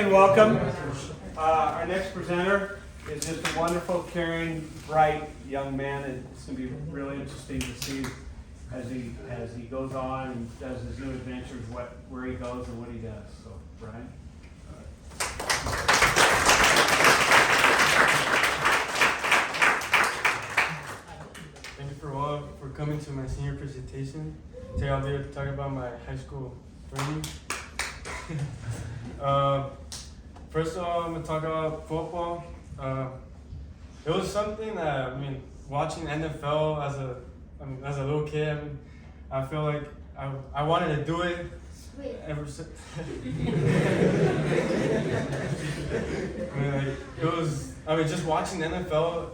And welcome. Our next presenter is just a wonderful, caring, bright young man, and it's going to be really interesting to see as he goes on and does his new adventures, where he goes and what he does. So, Brian. Thank you for coming to my senior presentation. Today I'll be talking about my high school learning. First of all, I'm going to talk about football. It was something that, watching NFL as a little kid, I feel like I wanted to do it ever since. Just watching NFL,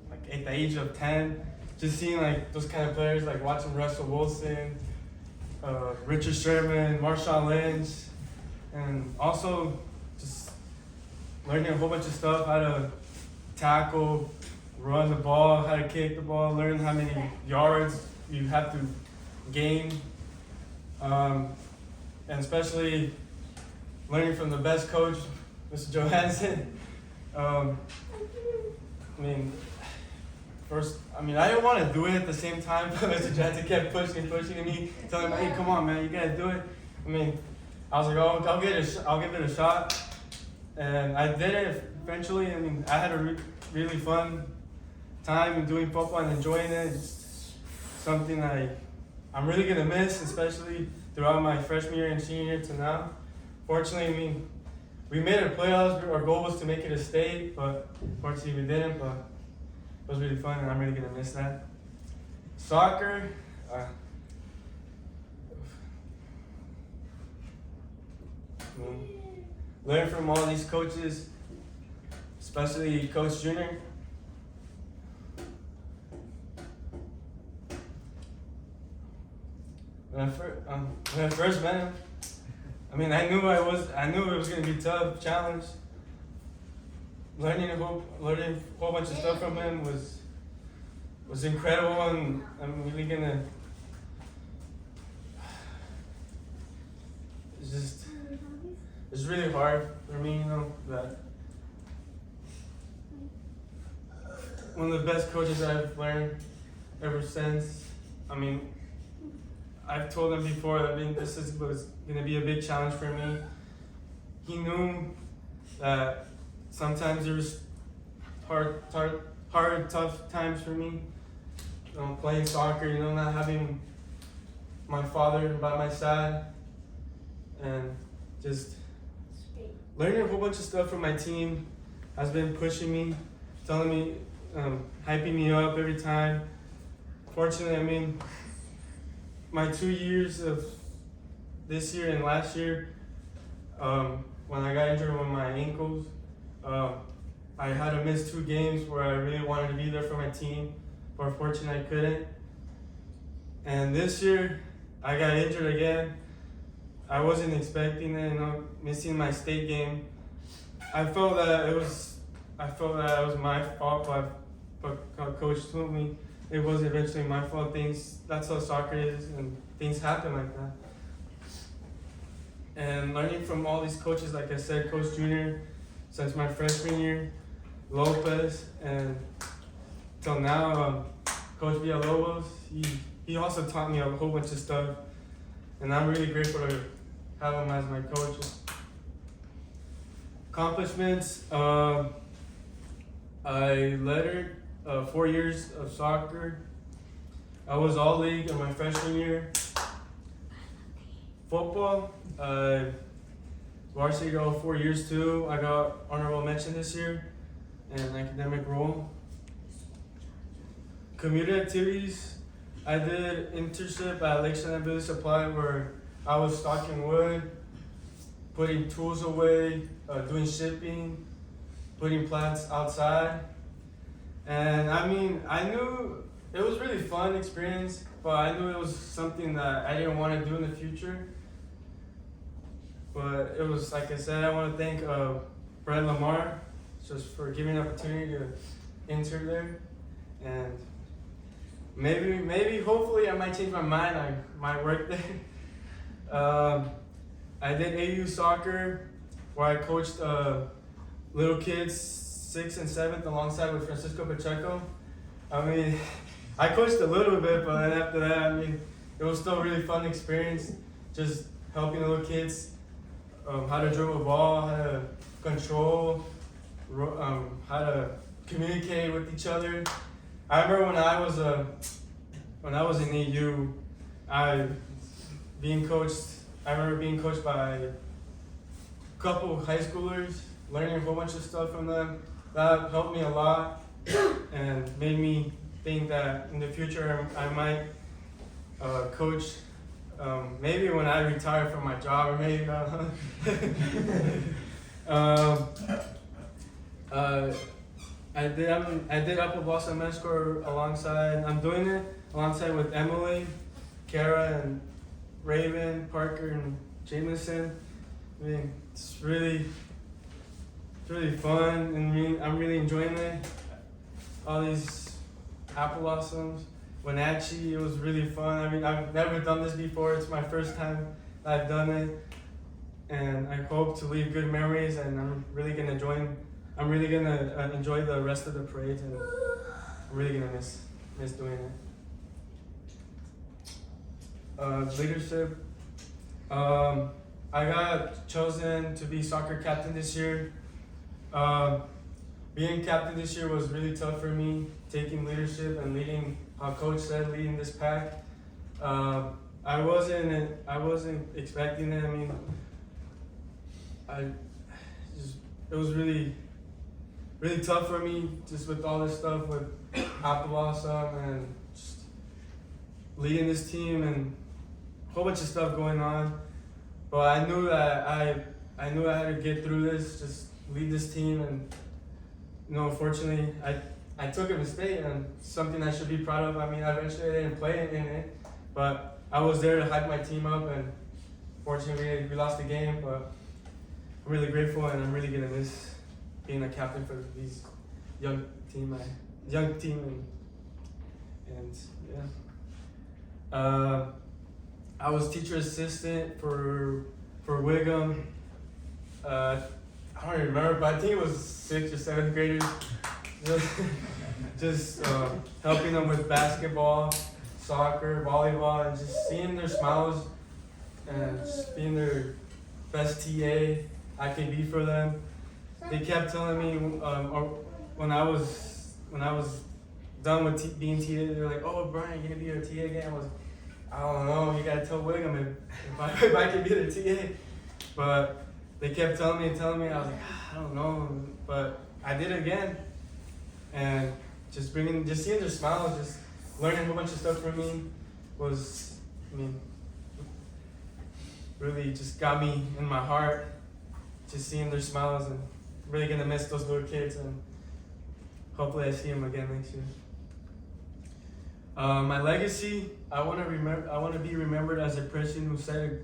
like at the age of 10, just seeing like those kind of players, like watching Russell Wilson, Richard Sherman, Marshawn Lynch, and also just learning a whole bunch of stuff, how to tackle, run the ball, how to kick the ball, learn how many yards you have to gain, and especially learning from the best coach, Mr. Johansson. I didn't want to do it at the same time, but Mr. Johansson kept pushing me, telling me, hey, come on, man, you gotta do it. I was like, oh, I'll give it a shot, and I did it eventually. I had a really fun time doing football and enjoying it. It's something I'm really gonna miss, especially throughout my freshman year and senior year to now. Fortunately, we made it playoffs. Our goal was to make it a state, but fortunately we didn't. But it was really fun, and I'm really gonna miss that. Soccer. Learn from all these coaches, especially Coach Junior. When I first met him, I knew it was gonna be a tough challenge. Learning a whole bunch of stuff from him was incredible, and I'm really gonna. It's really hard for me, that one of the best coaches I've learned ever since. I've told him before that this was going to be a big challenge for me. He knew that sometimes there was hard, tough times for me. Playing soccer, not having my father by my side, and just learning a whole bunch of stuff from my team has been pushing me, telling me, hyping me up every time. Fortunately, my 2 years of this year and last year, when I got injured with my ankles, I had to miss 2 games where I really wanted to be there for my team, but unfortunately I couldn't. And this year, I got injured again. I wasn't expecting it, missing my state game. I felt that it was my fault, but Coach told me it was eventually my fault. That's how soccer is, and things happen like that. And learning from all these coaches, like I said, Coach Junior, since my freshman year, Lopez, and till now, Coach Villalobos, he also taught me a whole bunch of stuff, and I'm really grateful to have him as my coach. Accomplishments, I lettered 4 years of soccer. I was all league in my freshman year. Football, varsity go 4 years too. I got honorable mention this year in academic role. Community activities, I did internship at Lakeside Ability Supply, where I was stocking wood, putting tools away, doing shipping, putting plants outside. And I knew it was really fun experience, but I knew it was something that I didn't want to do in the future. But it was, like I said, I want to thank Brett Lamar just for giving me an opportunity to enter there. And maybe, hopefully I might change my mind. I might work there. I did AU soccer, where I coached little kids 6th and 7th alongside with Francisco Pacheco. I mean, I coached a little bit, but then after that, I mean, it was still a really fun experience, just helping the little kids how to dribble a ball, how to control, how to communicate with each other. I remember when I was in AU, I remember being coached by a couple of high schoolers, learning a whole bunch of stuff from them. That helped me a lot and made me think that in the future I might coach, maybe when I retire from my job, or maybe I did Upper Boston Men's Score alongside. I'm doing it alongside with Emily, Kara, and Raven, Parker, and Jameson. I mean, it's really fun, and I'm really enjoying it. All these apple blossoms, Wenatchee, it was really fun. I mean, I've never done this before. It's my first time that I've done it, and I hope to leave good memories. And I'm really gonna enjoy the rest of the parades, and I'm really gonna miss doing it. Leadership. I got chosen to be soccer captain this year. Being captain this year was really tough for me, taking leadership and leading, how coach said, leading this pack. I wasn't expecting it. I mean, it was really tough for me, just with all this stuff with Apple Blossom and just leading this team and a whole bunch of stuff going on. But I knew that I had to get through this, just lead this team, and unfortunately, I took a mistake, and something I should be proud of. I mean, eventually I didn't play in it, but I was there to hype my team up, and fortunately we lost the game. But I'm really grateful, and I'm really gonna miss being a captain for these young team, and yeah. I was teacher assistant for Wiggum. I don't even remember, but I think it was 6th or 7th graders. Just helping them with basketball, soccer, volleyball, and just seeing their smiles and just being their best TA I could be for them. They kept telling me when I was done with being TA, they're like, "Oh, Brian, you gonna be your TA again?" I was, I don't know. You gotta tell Wiggum if I could be the TA. But they kept telling me. I was like, I don't know. But I did it again, and just seeing their smiles, just learning a whole bunch of stuff from me was, I mean, really just got me in my heart. Just seeing their smiles, and really gonna miss those little kids, and hopefully I see them again next year. My legacy, I want to be remembered as a person who set a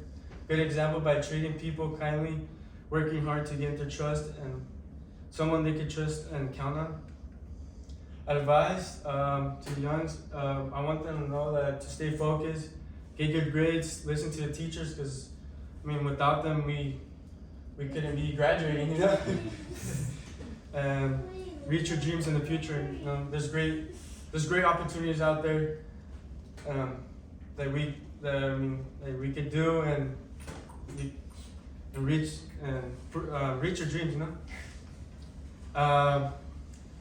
good example by treating people kindly, working hard to gain their trust, and someone they could trust and count on. Advice to the youngs, I want them to know that to stay focused, get good grades, listen to the teachers, because I mean, without them we couldn't be graduating, and reach your dreams in the future. There's great opportunities out there that we could do and reach your dreams.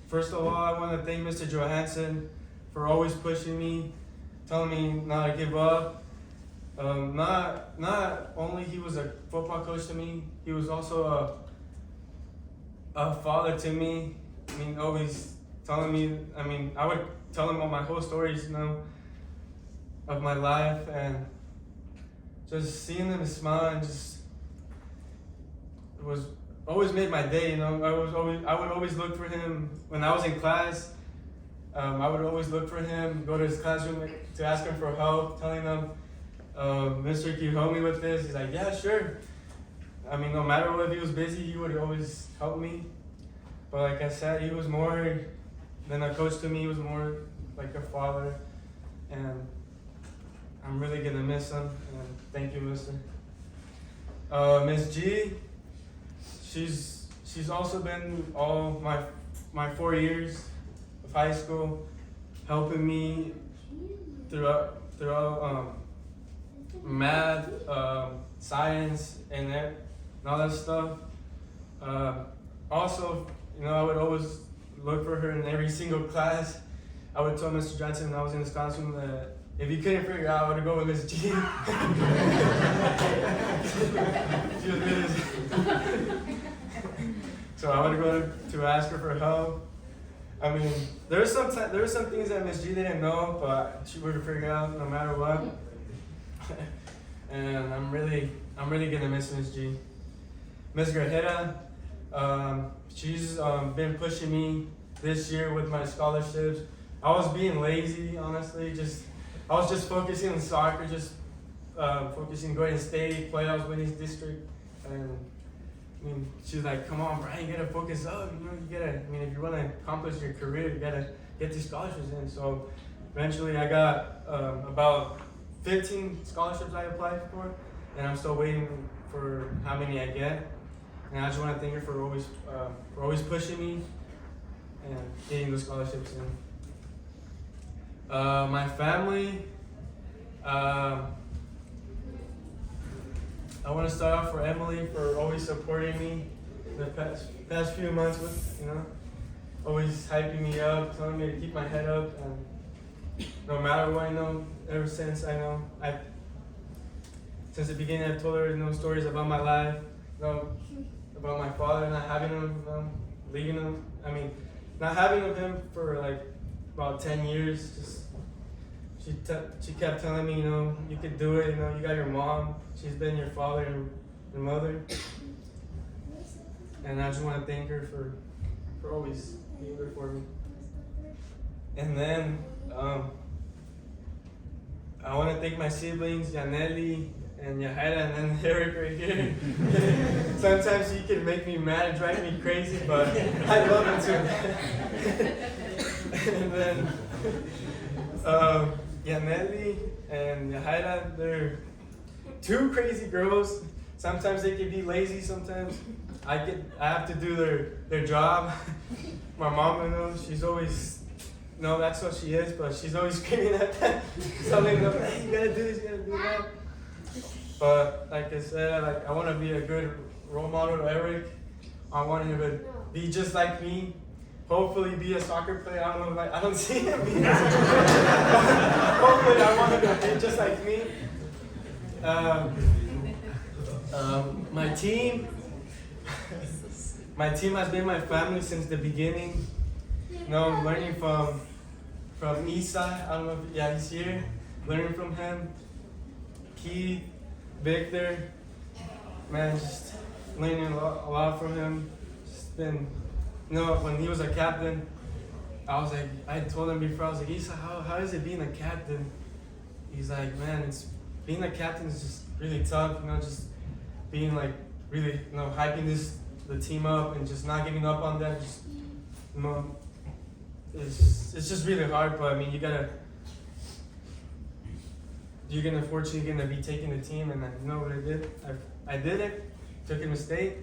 First of all, I want to thank Mr. Johansson for always pushing me, telling me not to give up. Not only he was a football coach to me, he was also a father to me. I mean, always telling me. I mean, I would tell him all my whole stories, of my life, and just seeing him smile and it was always made my day. I would always look for him when I was in class. I would always look for him, go to his classroom to ask him for help, telling him, "Mister, can you help me with this?" He's like, "Yeah, sure." I mean, no matter what, if he was busy, he would always help me. But like I said, he was more than a coach to me. He was more like a father, and I'm really gonna miss him. And thank you, Mister. Miss G, she's also been all my 4 years of high school, helping me throughout math, science, and all that stuff. Also, I would always look for her in every single class. I would tell Mr. Johnson when I was in Wisconsin that if he couldn't figure it out, I would go with Miss G. She was really so I would go to ask her for help. I mean, there were some things that Miss G didn't know, but she would figure it out no matter what. And I'm really gonna miss Miss G. Miss Grajera, she's been pushing me this year with my scholarships. I was being lazy, honestly. I was just focusing on soccer, focusing going to state, playoffs, winning district, and I mean, she's like, "Come on, Brian, you gotta focus up. You gotta. I mean, if you wanna accomplish your career, you gotta get these scholarships in." So eventually, I got about 15 scholarships I applied for, and I'm still waiting for how many I get. And I just want to thank her for always pushing me and getting the scholarships in. My family. I want to start off for Emily for always supporting me the past few months with always hyping me up, telling me to keep my head up, and no matter what, ever since since the beginning, I've told her stories about my life, about my father not having him, leaving him. I mean, not having him for like about 10 years. Just she kept telling me, you could do it. You got your mom. She's been your father and your mother. And I just want to thank her for always being there for me. And then I want to thank my siblings, Janelli and Yahaira, and then Eric right here. Sometimes he can make me mad and drive me crazy, but I love him too. And then Janelli and Yahaira, they're two crazy girls. Sometimes they can be lazy. Sometimes I have to do their job. My mom, she's always. No, that's what she is, but she's always screaming at them, telling them, "Hey, you gotta do this, you gotta do that." But like I said, I want to be a good role model to Eric. I want him to be just like me. Hopefully, be a soccer player. I don't know, I don't see him being. Hopefully, I want him to be just like me. My team has been my family since the beginning. Learning from Isa, I don't know if he's here. Learning from him. Keith, Victor, man, just learning a lot from him. Just been, when he was a captain, I told him before, I was like, Isa, how is it being a captain? He's like, man, being a captain is just really tough, just being like really, hyping the team up and just not giving up on them. Just, it's just really hard, but I mean, you're gonna be taking the team, and you know what I did? I did it. Took a mistake.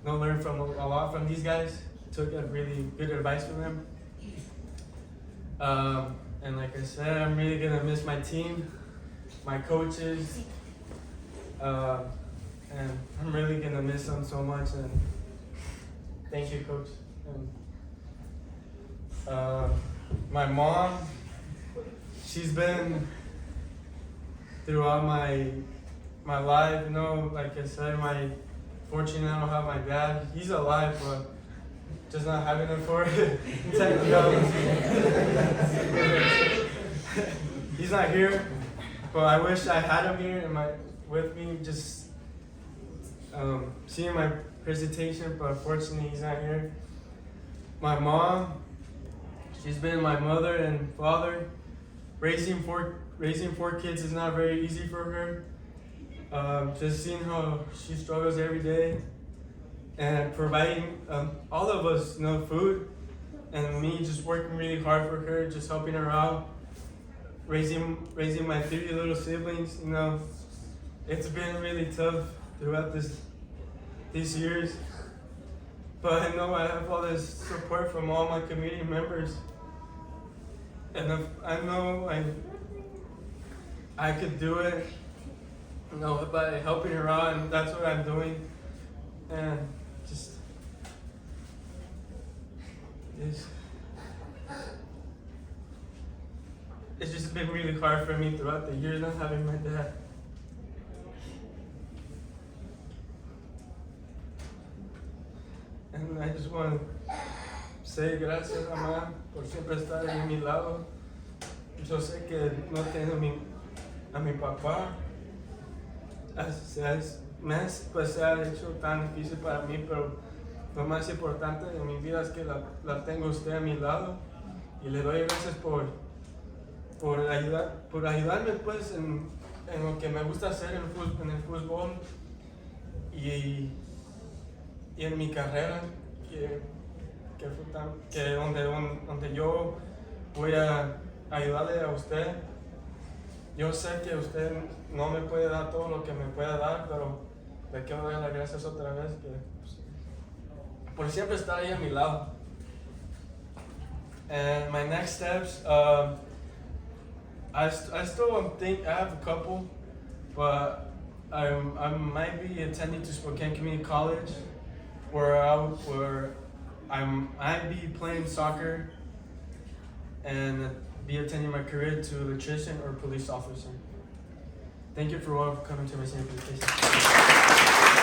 Learned a lot from these guys. Took a really good advice from them. And like I said, I'm really gonna miss my team, my coaches, and I'm really gonna miss them so much. And thank you, Coach. And, my mom, she's been throughout my life, like I said, fortunately I don't have my dad. He's alive, but just not having him for it. He's not here, but I wish I had him here with me, just seeing my presentation, but unfortunately he's not here. My mom, she's been my mother and father. Raising four kids is not very easy for her. Just seeing how she struggles every day, and providing all of us, food, and me just working really hard for her, just helping her out, raising my 3 little siblings. It's been really tough throughout these years. But I know I have all this support from all my community members, and if I know I could do it, you know, by helping her out, and that's what I'm doing. And just it's just been really hard for me throughout the years not having my dad. And I just want to say gracias, mamá, por siempre estar ahí a mi lado. Yo sé que no tengo a mi papá. Pues se ha hecho tan difícil para mí, pero lo más importante de mi vida es que la tengo usted a mi lado. Y le doy gracias por ayudarme pues en lo que me gusta hacer en el fútbol y en mi carrera, donde yo voy a ayudarle a usted. Yo sé que usted no me puede dar todo lo que me pueda dar, pero le quiero dar las gracias otra vez por siempre estar ahí a mi lado. And my next steps, I still think I have a couple, but I might be attending to Spokane Community College, where I might be playing soccer and be attending my career to electrician or police officer. Thank you for all for coming to my senior presentation.